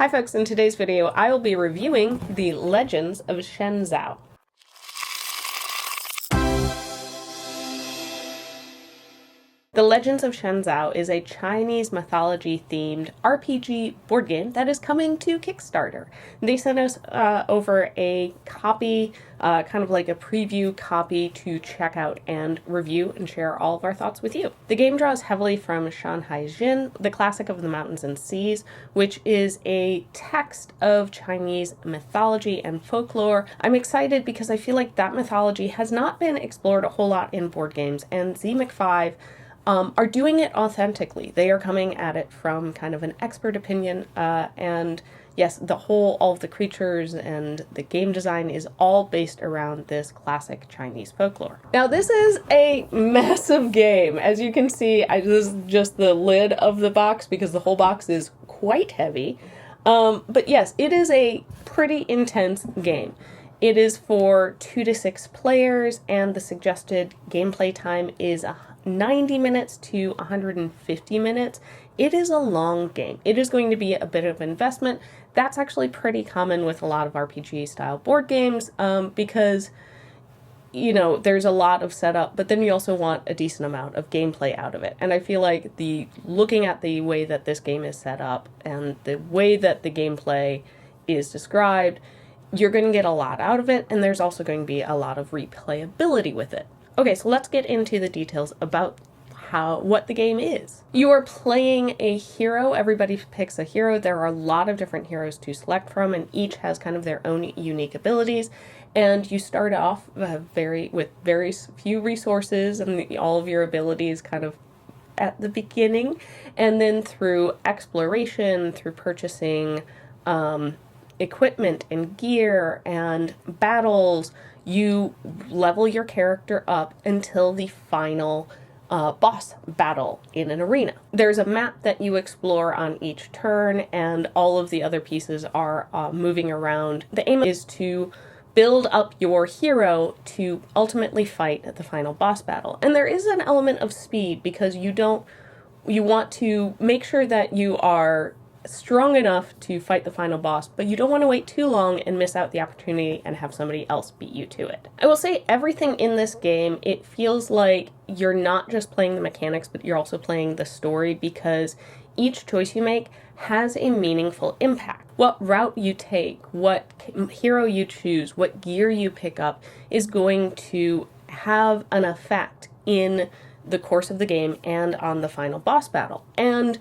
Hi folks, in today's video I will be reviewing the Legends of Shenzhou. The Legends of Shenzhou is a Chinese mythology-themed RPG board game that is coming to Kickstarter. They sent us over a copy, kind of like a preview copy to check out and review and share all of our thoughts with you. The game draws heavily from Shan Hai Jing, the classic of the mountains and seas, which is a text of Chinese mythology and folklore. I'm excited because I feel like that mythology has not been explored a whole lot in board games, and ZMIC5 are doing it authentically. They are coming at it from kind of an expert opinion, and yes, all of the creatures and the game design is all based around this classic Chinese folklore. Now, this is a massive game. As you can see, this is just the lid of the box because the whole box is quite heavy. But yes, it is a pretty intense game. It is for 2 to 6 players, and the suggested gameplay time is 90 minutes to 150 minutes. It is a long game. It is going to be a bit of investment. That's actually pretty common with a lot of RPG style board games, because you know, there's a lot of setup, but then you also want a decent amount of gameplay out of it. And I feel like looking at the way that this game is set up and the way that the gameplay is described, you're going to get a lot out of it, and there's also going to be a lot of replayability with it. Okay, so let's get into the details about what the game is. You are playing a hero. Everybody picks a hero. There are a lot of different heroes to select from, and each has kind of their own unique abilities. And you start off with very few resources and all of your abilities kind of at the beginning, and then through exploration, through purchasing equipment and gear and battles, you level your character up until the final boss battle in an arena. There's a map that you explore on each turn, and all of the other pieces are moving around. The aim is to build up your hero to ultimately fight at the final boss battle. And there is an element of speed because you want to make sure that you are strong enough to fight the final boss, but you don't want to wait too long and miss out the opportunity and have somebody else beat you to it. I will say everything in this game, it feels like you're not just playing the mechanics, but you're also playing the story, because each choice you make has a meaningful impact. What route you take, what hero you choose, what gear you pick up is going to have an effect in the course of the game and on the final boss battle. And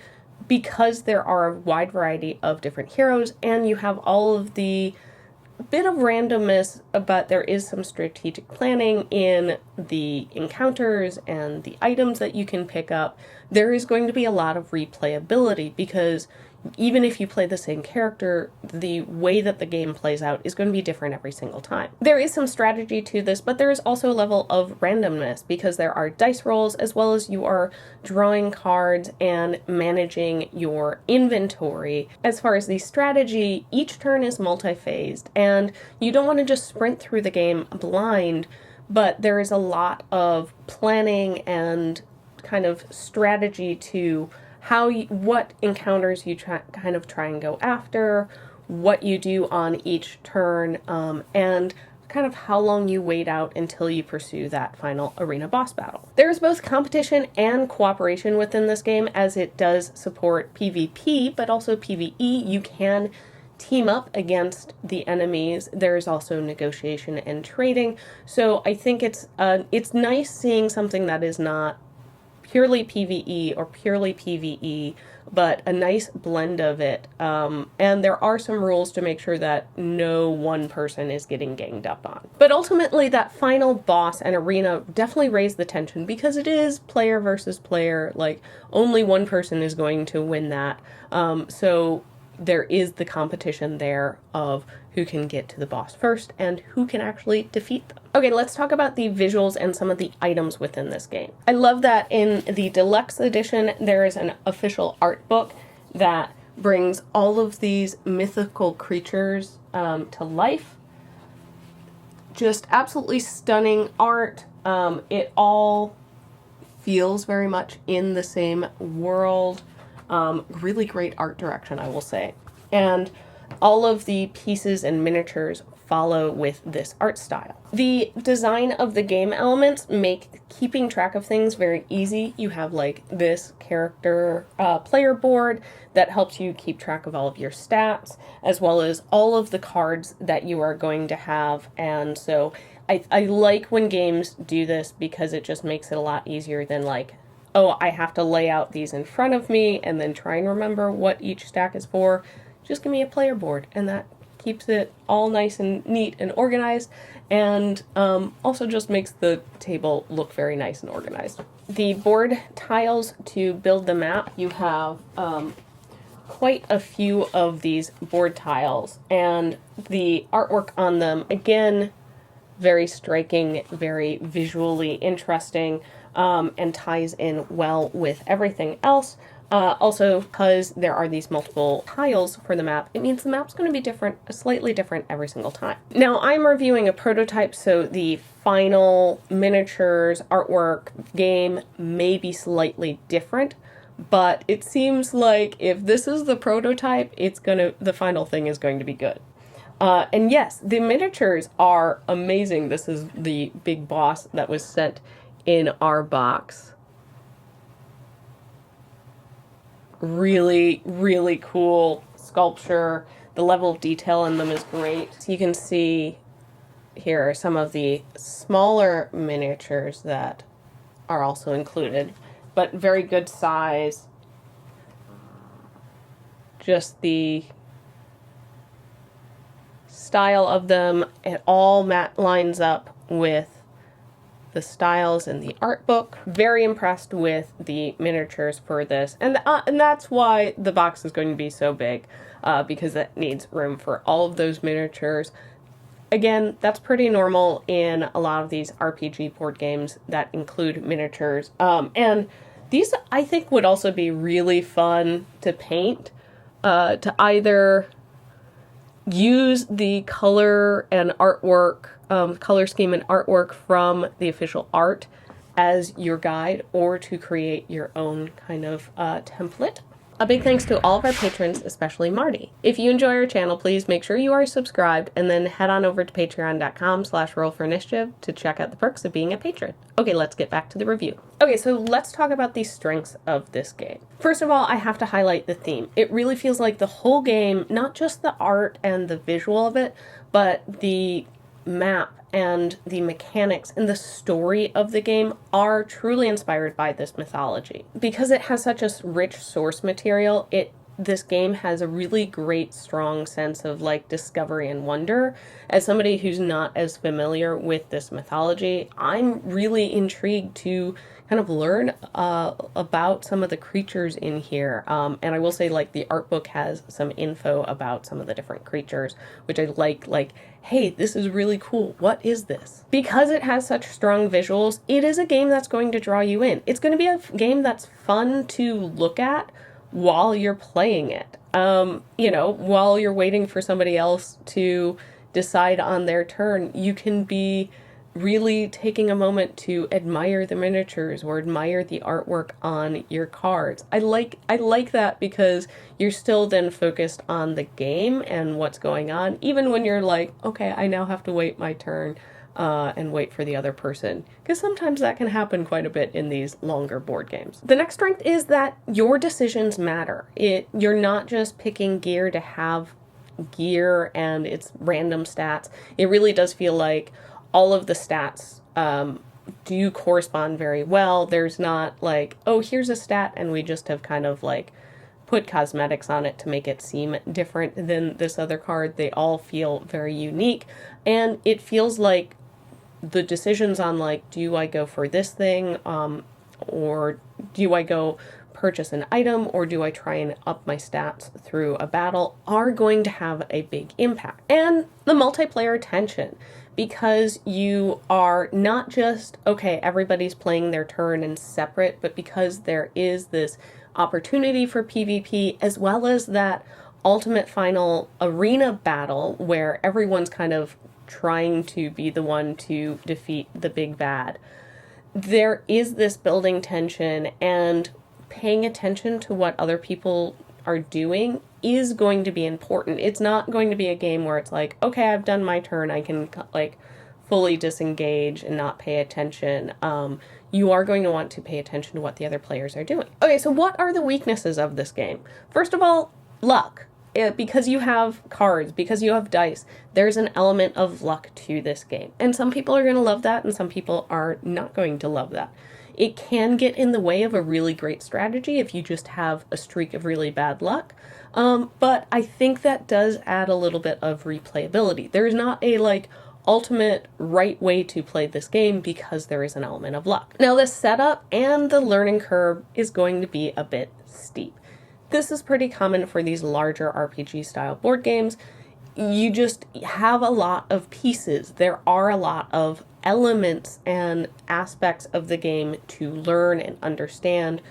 because there are a wide variety of different heroes, and you have all of the bit of randomness, but there is some strategic planning in the encounters and the items that you can pick up, there is going to be a lot of replayability, because even if you play the same character, the way that the game plays out is going to be different every single time. There is some strategy to this, but there is also a level of randomness, because there are dice rolls, as well as you are drawing cards and managing your inventory. As far as the strategy, each turn is multi-phased, and you don't want to just sprint through the game blind, but there is a lot of planning and kind of strategy to what encounters you try and go after, what you do on each turn, and kind of how long you wait out until you pursue that final arena boss battle. There's both competition and cooperation within this game, as it does support PvP, but also PvE. You can team up against the enemies. There's also negotiation and trading. So I think it's nice seeing something that is not purely PvE or purely PvE, but a nice blend of it. And there are some rules to make sure that no one person is getting ganged up on. But ultimately, that final boss and arena definitely raised the tension, because it is player versus player. Like, only one person is going to win that. So there is the competition there of who can get to the boss first and who can actually defeat them. Okay, let's talk about the visuals and some of the items within this game. I love that in the deluxe edition, there is an official art book that brings all of these mythical creatures to life. Just absolutely stunning art. It all feels very much in the same world. Really great art direction, I will say. And all of the pieces and miniatures follow with this art style. The design of the game elements make keeping track of things very easy. You have like this character player board that helps you keep track of all of your stats, as well as all of the cards that you are going to have. And so I like when games do this because it just makes it a lot easier than like, oh, I have to lay out these in front of me and then try and remember what each stack is for. Just give me a player board, and that keeps it all nice and neat and organized, and also just makes the table look very nice and organized. The board tiles to build the map, you have quite a few of these board tiles, and the artwork on them, again, very striking, very visually interesting, and ties in well with everything else. Also, because there are these multiple tiles for the map, it means the map's going to be different, slightly different every single time. Now, I'm reviewing a prototype, so the final miniatures, artwork, game may be slightly different, but it seems like if this is the prototype, the final thing is going to be good. And yes, the miniatures are amazing. This is the big boss that was sent in our box. Really, really cool sculpture. The level of detail in them is great. So you can see here some of the smaller miniatures that are also included, but very good size. Just the style of them, it all lines up with the styles in the art book. Very impressed with the miniatures for this, and that's why the box is going to be so big, because it needs room for all of those miniatures. Again, that's pretty normal in a lot of these RPG board games that include miniatures, and these I think would also be really fun to paint, to either use the color and artwork, color scheme and artwork from the official art as your guide, or to create your own kind of template. A big thanks to all of our patrons, especially Marty. If you enjoy our channel, please make sure you are subscribed, and then head on over to patreon.com/rollforinitiative to check out the perks of being a patron. Okay, let's get back to the review. Okay, so let's talk about the strengths of this game. First of all, I have to highlight the theme. It really feels like the whole game, not just the art and the visual of it, but the map and the mechanics and the story of the game are truly inspired by this mythology. Because it has such a rich source material, this game has a really great, strong sense of like discovery and wonder. As somebody who's not as familiar with this mythology, I'm really intrigued to kind of learn about some of the creatures in here. And I will say, like, the art book has some info about some of the different creatures, which I like, hey, this is really cool. What is this? Because it has such strong visuals, it is a game that's going to draw you in. It's going to be a game that's fun to look at while you're playing it. While you're waiting for somebody else to decide on their turn, you can be really taking a moment to admire the miniatures or admire the artwork on your cards. I like that because you're still then focused on the game and what's going on, even when you're like, okay, I now have to wait my turn and wait for the other person, because sometimes that can happen quite a bit in these longer board games. The next strength is that your decisions matter. You're not just picking gear to have gear and its random stats. It really does feel like all of the stats do correspond very well. There's not like, oh, here's a stat and we just have kind of like put cosmetics on it to make it seem different than this other card. They all feel very unique, and it feels like the decisions on like, do I go for this thing, or do I go purchase an item, or do I try and up my stats through a battle, are going to have a big impact. And the multiplayer tension, because you are not just, okay, everybody's playing their turn and separate, but because there is this opportunity for PvP, as well as that ultimate final arena battle where everyone's kind of trying to be the one to defeat the big bad. There is this building tension and paying attention to what other people are doing is going to be important. It's not going to be a game where it's like, okay, I've done my turn, I can like fully disengage and not pay attention. You are going to want to pay attention to what the other players are doing. Okay, so what are the weaknesses of this game? First of all, luck. Because you have cards, because you have dice, there's an element of luck to this game. And some people are going to love that, and some people are not going to love that. It can get in the way of a really great strategy if you just have a streak of really bad luck. But I think that does add a little bit of replayability. There is not a, like, ultimate right way to play this game because there is an element of luck. Now, the setup and the learning curve is going to be a bit steep. This is pretty common for these larger RPG style board games. You just have a lot of pieces. There are a lot of elements and aspects of the game to learn and understand.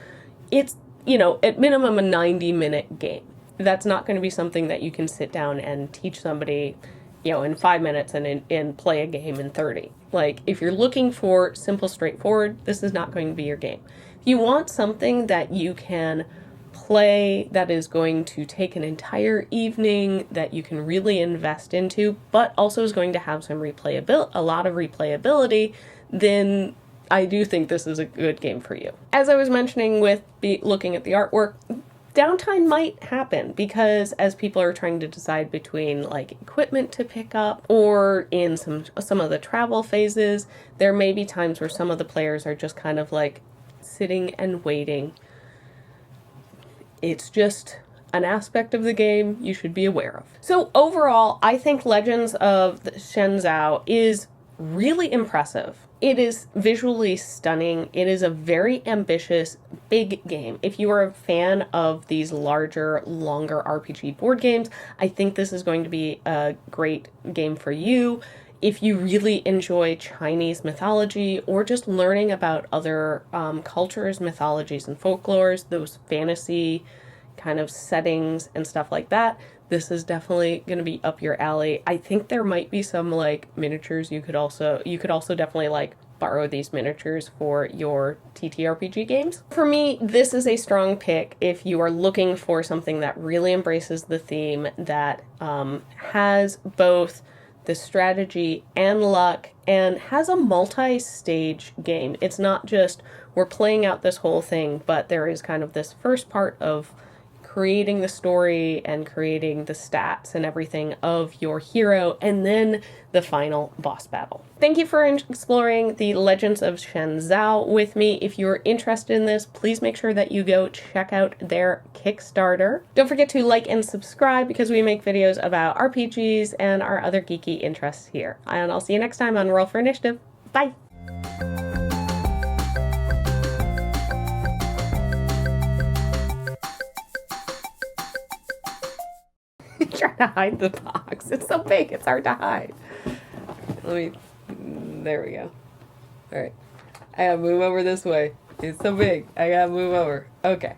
It's, at minimum a 90-minute game. That's not going to be something that you can sit down and teach somebody, in 5 minutes and play a game in 30. Like, if you're looking for simple, straightforward, this is not going to be your game. If you want something that you can play that is going to take an entire evening that you can really invest into, but also is going to have some a lot of replayability, then I do think this is a good game for you. As I was mentioning with looking at the artwork, downtime might happen because as people are trying to decide between like equipment to pick up or in some of the travel phases, there may be times where some of the players are just kind of like sitting and waiting. It's just an aspect of the game you should be aware of. So overall, I think Legends of Shenzhou is really impressive. It is visually stunning. It is a very ambitious, big game. If you are a fan of these larger, longer RPG board games, I think this is going to be a great game for you. If you really enjoy Chinese mythology or just learning about other cultures, mythologies, and folklores, those fantasy kind of settings and stuff like that, this is definitely going to be up your alley. I think there might be some like miniatures you could also definitely like borrow these miniatures for your TTRPG games. For me, this is a strong pick if you are looking for something that really embraces the theme, that has both the strategy and luck, and has a multi-stage game. It's not just we're playing out this whole thing, but there is kind of this first part of creating the story and creating the stats and everything of your hero, and then the final boss battle. Thank you for exploring the Legends of Shenzhou with me. If you're interested in this, please make sure that you go check out their Kickstarter. Don't forget to like and subscribe because we make videos about RPGs and our other geeky interests here. And I'll see you next time on Roll for Initiative. Bye! Trying to hide the box. It's so big, it's hard to hide. There we go. All right. I gotta move over this way. It's so big. I gotta move over. Okay.